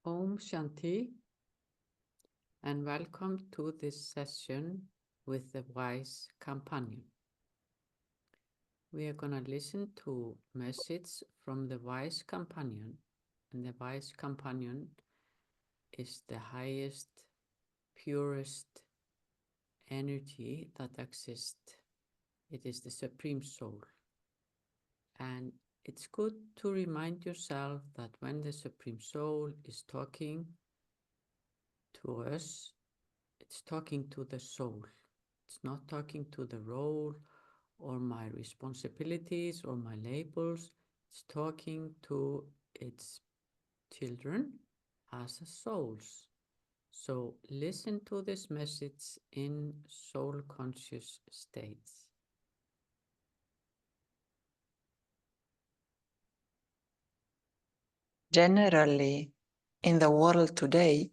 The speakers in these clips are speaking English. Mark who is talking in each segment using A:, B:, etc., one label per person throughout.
A: Om Shanti, and welcome to this session with the Wise Companion. We are going to listen to message from the Wise Companion, and the Wise Companion is the highest, purest energy that exists. It is the Supreme Soul. And it's good to remind yourself that when the Supreme Soul is talking to us, it's talking to the soul. It's not talking to the role or my responsibilities or my labels. It's talking to its children as souls. So listen to this message in soul conscious states.
B: Generally, in the world today,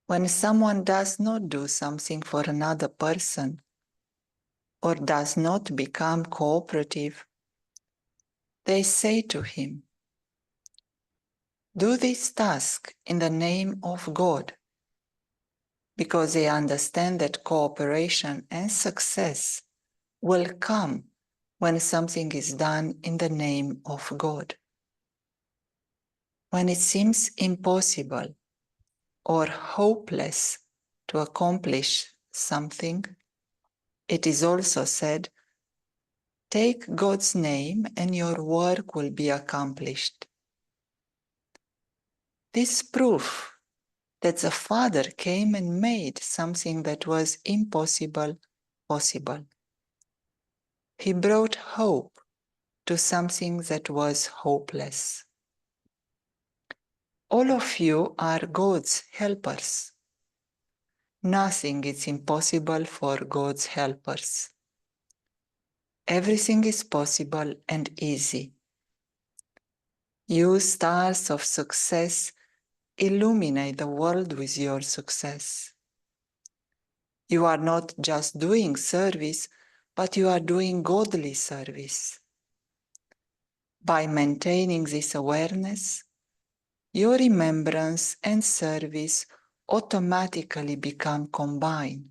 B: when someone does not do something for another person or does not become cooperative, they say to him, "Do this task in the name of God," because they understand that cooperation and success will come when something is done in the name of God. When it seems impossible or hopeless to accomplish something, it is also said, "Take God's name and your work will be accomplished." This proof that the Father came and made something that was impossible possible. He brought hope to something that was hopeless. All of you are God's helpers. Nothing is impossible for God's helpers. Everything is possible and easy. You stars of success illuminate the world with your success. You are not just doing service, but you are doing godly service. By maintaining this awareness, your remembrance and service automatically become combined.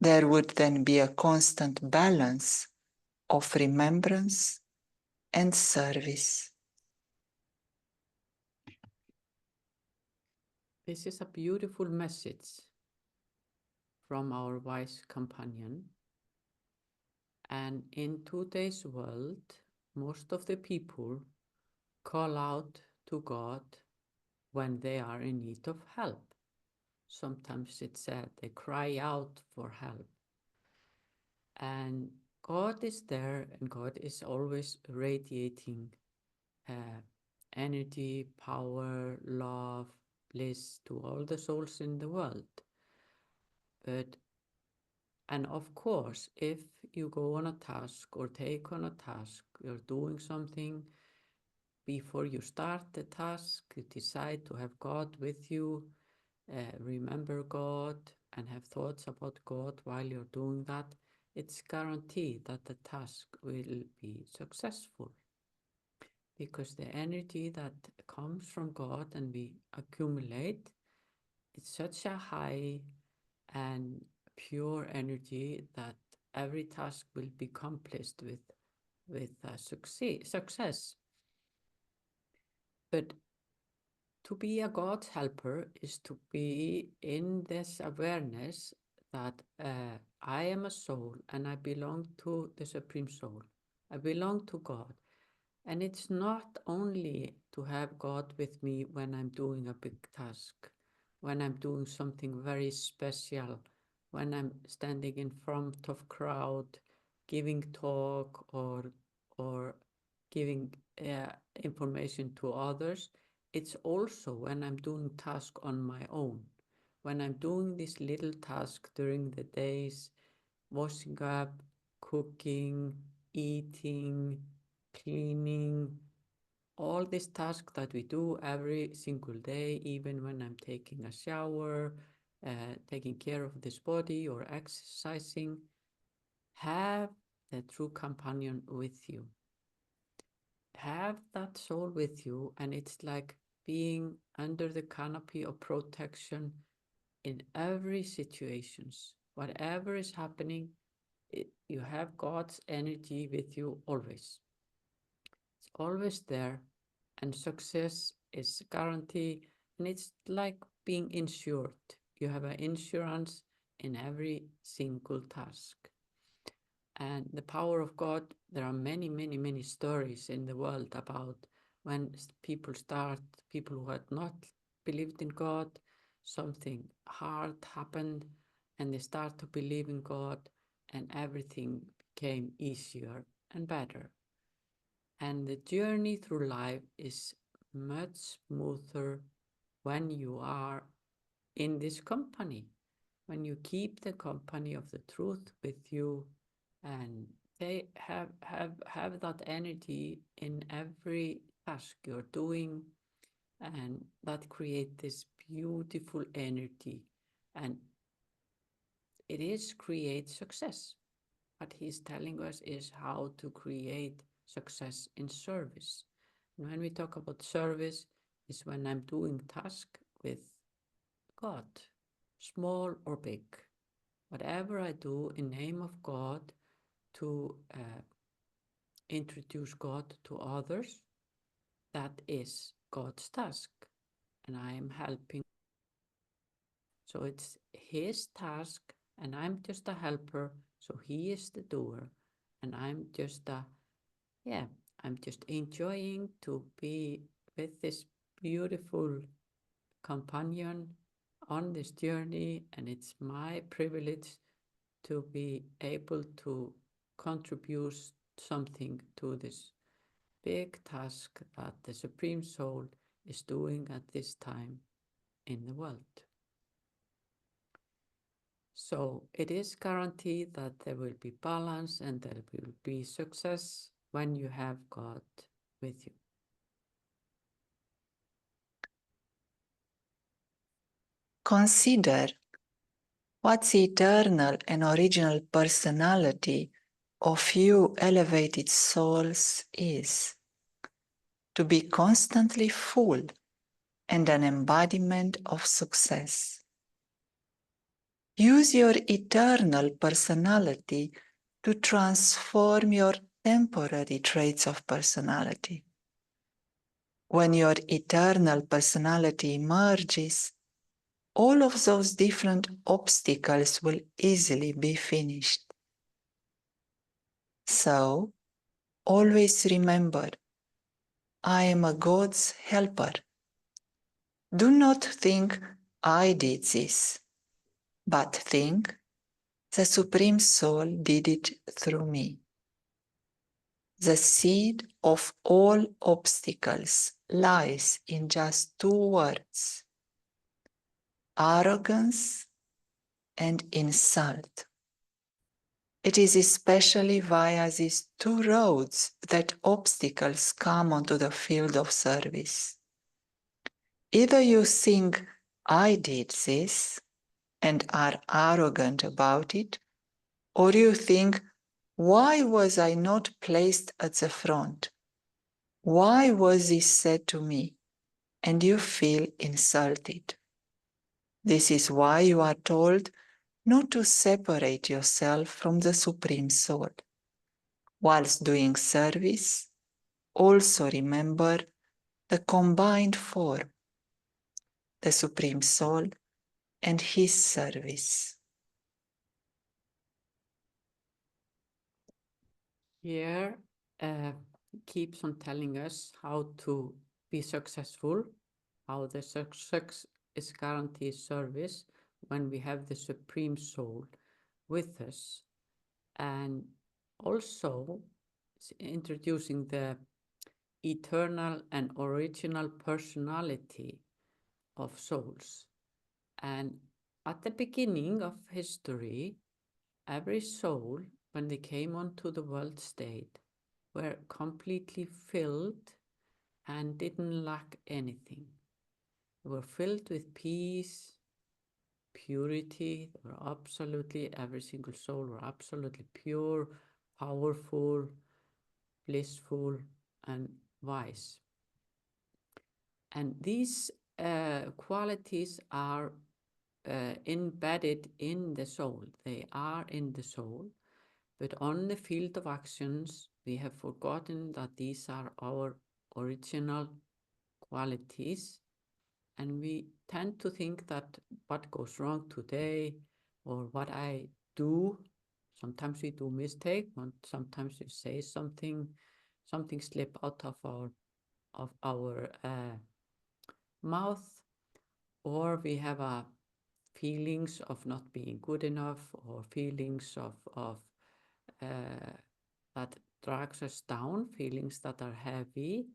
B: There would then be a constant balance of remembrance and service.
A: This is a beautiful message from our Wise Companion. And in today's world, most of the people call out to God when they are in need of help. Sometimes it's said they cry out for help. And God is there, and God is always radiating energy, power, love, bliss to all the souls in the world. And of course, if you go on a task or take on a task, you're doing something, before you start the task, you decide to have God with you, remember God, and have thoughts about God while you're doing that, it's guaranteed that the task will be successful. Because the energy that comes from God and we accumulate, it's such a high and pure energy that every task will be accomplished with success. But to be a God's helper is to be in this awareness that I am a soul and I belong to the Supreme Soul. I belong to God. And it's not only to have God with me when I'm doing a big task, when I'm doing something very special, when I'm standing in front of crowd, giving talk or giving information to others. It's also when I'm doing task on my own, when I'm doing this little task during the days, washing up, cooking, eating, cleaning, all these tasks that we do every single day, even when I'm taking a shower, taking care of this body or exercising, have the true companion with you. Have that soul with you, and it's like being under the canopy of protection in every situations. Whatever is happening, you have God's energy with you always. It's always there, and success is guaranteed, and it's like being insured. You have an insurance in every single task. And the power of God, there are many, many, many stories in the world about when people who had not believed in God, something hard happened, and they start to believe in God, and everything became easier and better. And the journey through life is much smoother when you are in this company, when you keep the company of the truth with you, and they have that energy in every task you're doing, and that create this beautiful energy, and it is create success. What he's telling us is how to create success in service. And when we talk about service, is when I'm doing task with God, small or big. Whatever I do in name of God to introduce God to others, that is God's task, and I am helping. So it's his task, and I'm just a helper. So he is the doer, and I'm just I'm just enjoying to be with this beautiful companion on this journey, and it's my privilege to be able to contribute something to this big task that the Supreme Soul is doing at this time in the world. So it is guaranteed that there will be balance and there will be success when you have God with you.
B: Consider what's the eternal and original personality of you elevated souls is. To be constantly full and an embodiment of success. Use your eternal personality to transform your temporary traits of personality. When your eternal personality emerges, all of those different obstacles will easily be finished. So, always remember, I am a God's helper. Do not think I did this, but think the Supreme Soul did it through me. The seed of all obstacles lies in just two words: arrogance and insult. It is especially via these two roads that obstacles come onto the field of service. Either you think I did this and are arrogant about it, or you think, why was I not placed at the front? Why was this said to me? And you feel insulted. This is why you are told not to separate yourself from the Supreme Soul. Whilst doing service, also remember the combined form, the Supreme Soul and His service.
A: Here keeps on telling us how to be successful, how the success is guaranteed service when we have the Supreme Soul with us, and also introducing the eternal and original personality of souls. And at the beginning of history, every soul, when they came onto the world state, were completely filled and didn't lack anything. They were filled with peace, purity. They were absolutely, every single soul were absolutely pure, powerful, blissful, and wise. And these qualities are embedded in the soul. They are in the soul, but on the field of actions, we have forgotten that these are our original qualities, and we tend to think that what goes wrong today or what I do, sometimes we do mistake, sometimes we say something slip out of our mouth, or we have a feelings of not being good enough, or feelings of that drags us down, feelings that are heavy,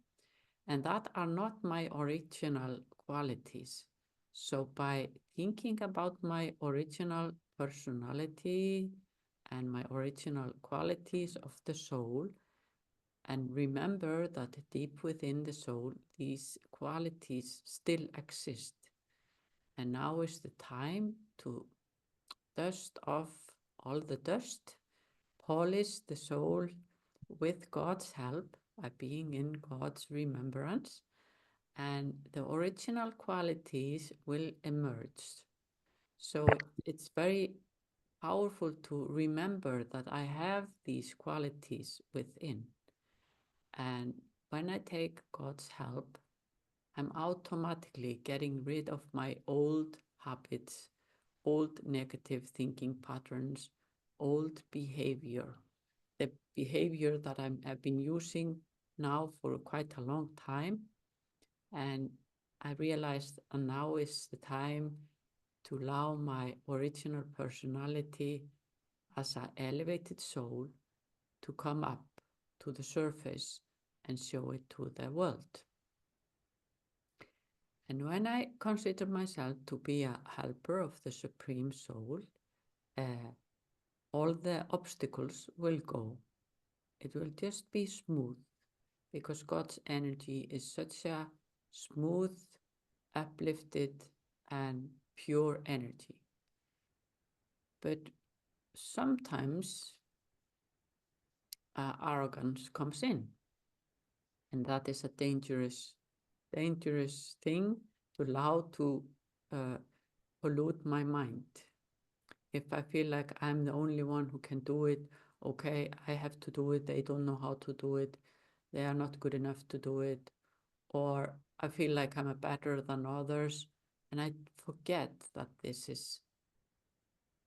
A: and that are not my original qualities. So by thinking about my original personality and my original qualities of the soul, and remember that deep within the soul, these qualities still exist. And now is the time to dust off all the dust, polish the soul with God's help by being in God's remembrance, and the original qualities will emerge. So it's very powerful to remember that I have these qualities within. And when I take God's help, I'm automatically getting rid of my old habits, old negative thinking patterns, old behavior, the behavior that I've been using now for quite a long time. And I realized now is the time to allow my original personality as an elevated soul to come up to the surface and show it to the world. And when I consider myself to be a helper of the Supreme Soul, all the obstacles will go. It will just be smooth, because God's energy is such a smooth, uplifted, and pure energy. But sometimes arrogance comes in, and that is a dangerous thing to allow to pollute my mind. If I feel like I'm the only one who can do it, okay, I have to do it, they don't know how to do it, they are not good enough to do it, or I feel like I'm better than others, and I forget that this is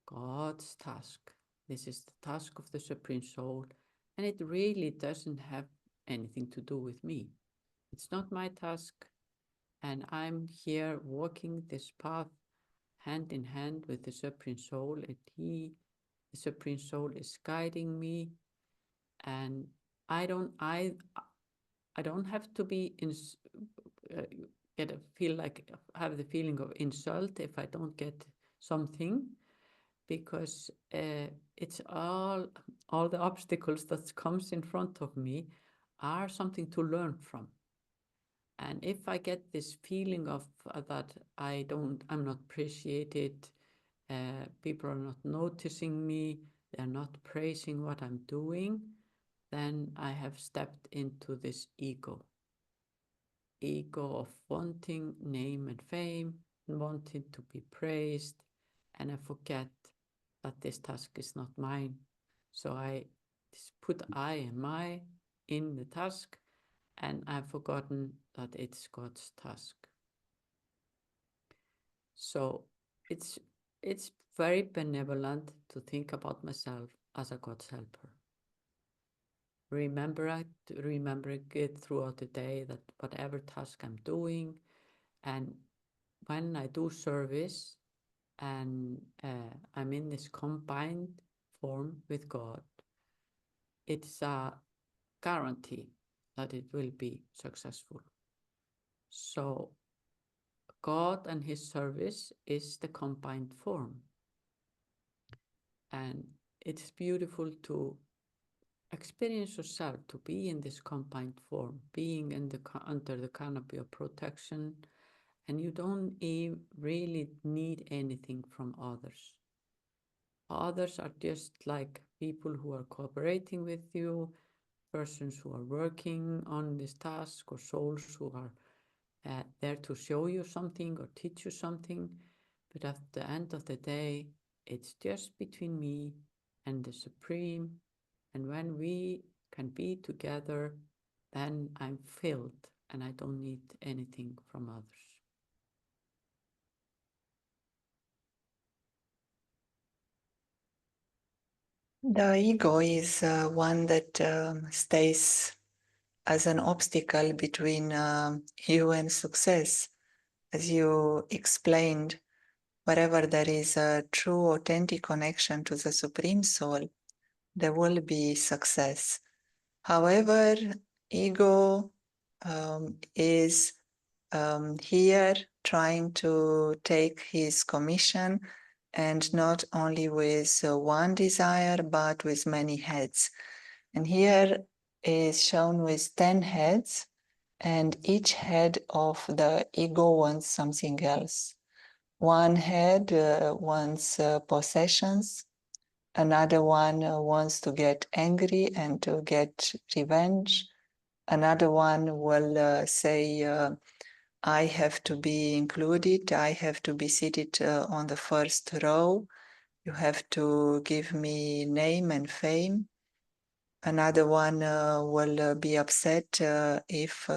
A: God's task. This is the task of the Supreme Soul, and it really doesn't have anything to do with me. It's not my task, and I'm here walking this path hand in hand with the Supreme Soul, and the Supreme Soul is guiding me, and I don't have to be have the feeling of insult if I don't get something, because it's all the obstacles that comes in front of me are something to learn from. And if I get this feeling of that I'm not appreciated, people are not noticing me, they're not praising what I'm doing, then I have stepped into this ego of wanting name and fame, and wanting to be praised, and I forget that this task is not mine. So I put I and my in the task, and I've forgotten that it's God's task. So it's very benevolent to think about myself as a God's helper. Remembering it throughout the day, that whatever task I'm doing, and when I do service and I'm in this combined form with God, it's a guarantee that it will be successful. So God and his service is the combined form. And it's beautiful to experience yourself to be in this combined form, being in under the canopy of protection, and you don't really need anything from others. Others are just like people who are cooperating with you, persons who are working on this task, or souls who are there to show you something or teach you something. But at the end of the day, it's just between me and the Supreme. And when we can be together, then I'm filled and I don't need anything from others.
B: The ego is one that stays as an obstacle between you and success. As you explained, wherever there is a true, authentic connection to the Supreme Soul, there will be success. However, ego is here trying to take his commission, and not only with one desire, but with many heads. And here is shown with 10 heads, and each head of the ego wants something else. One head wants possessions, another one wants to get angry and to get revenge, another one will say, I have to be included, I have to be seated on the first row, you have to give me name and fame. Another one will be upset if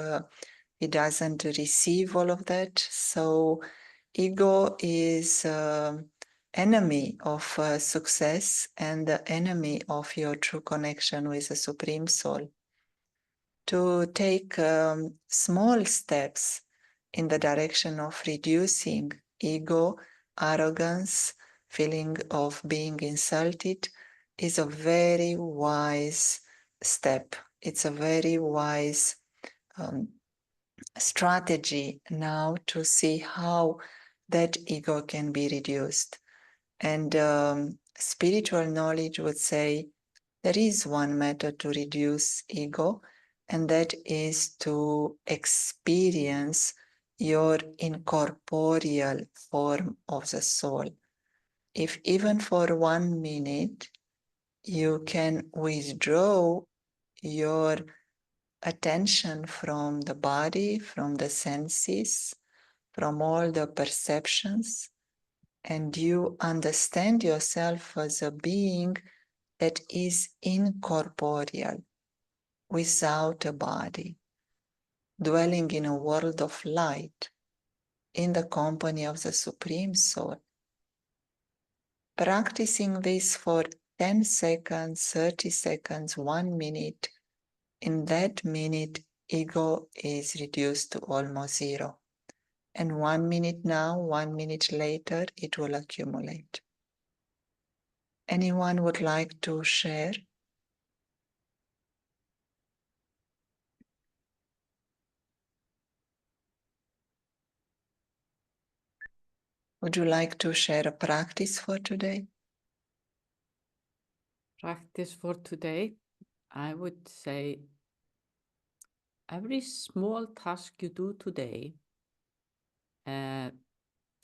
B: he doesn't receive all of that. So ego is enemy of success and the enemy of your true connection with the Supreme Soul. To take small steps in the direction of reducing ego, arrogance, feeling of being insulted is a very wise step. It's a very wise strategy now to see how that ego can be reduced. And spiritual knowledge would say there is one method to reduce ego, and that is to experience your incorporeal form of the soul. If even for 1 minute you can withdraw your attention from the body, from the senses, from all the perceptions, and you understand yourself as a being that is incorporeal, without a body, dwelling in a world of light, in the company of the Supreme Soul. Practicing this for 10 seconds, 30 seconds, 1 minute, in that minute, ego is reduced to almost zero. And 1 minute now, 1 minute later, it will accumulate. Anyone would like to share? Would you like to share a practice for today?
A: Practice for today, I would say every small task you do today,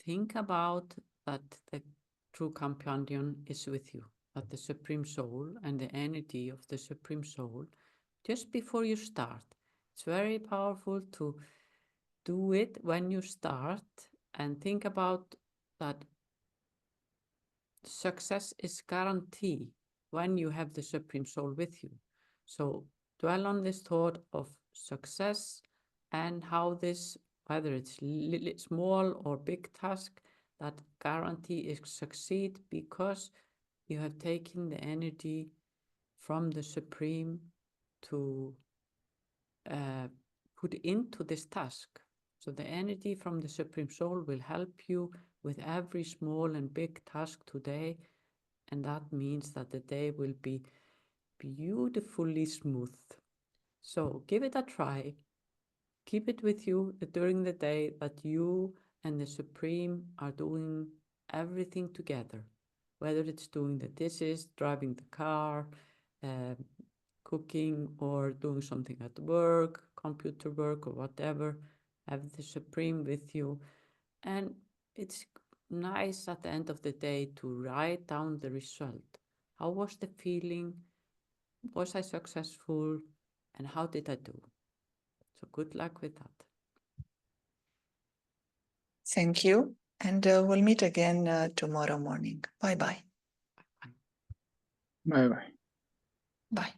A: think about that the true companion is with you, that the Supreme Soul and the energy of the Supreme Soul, just before you start. It's very powerful to do it when you start and think about that success is guaranteed when you have the Supreme Soul with you. So dwell on this thought of success and how this, whether it's small or big task, that guarantee is succeed because you have taken the energy from the Supreme to put into this task. So the energy from the Supreme Soul will help you with every small and big task today. And that means that the day will be beautifully smooth. So give it a try. Keep it with you during the day that you and the Supreme are doing everything together. Whether it's doing the dishes, driving the car, cooking, or doing something at work, computer work, or whatever, have the Supreme with you. And it's nice at the end of the day to write down the result. How was the feeling? Was I successful? And how did I do? So good luck with that.
B: Thank you. And we'll meet again tomorrow morning. Bye-bye.
A: Bye.
C: Bye bye.
B: Bye.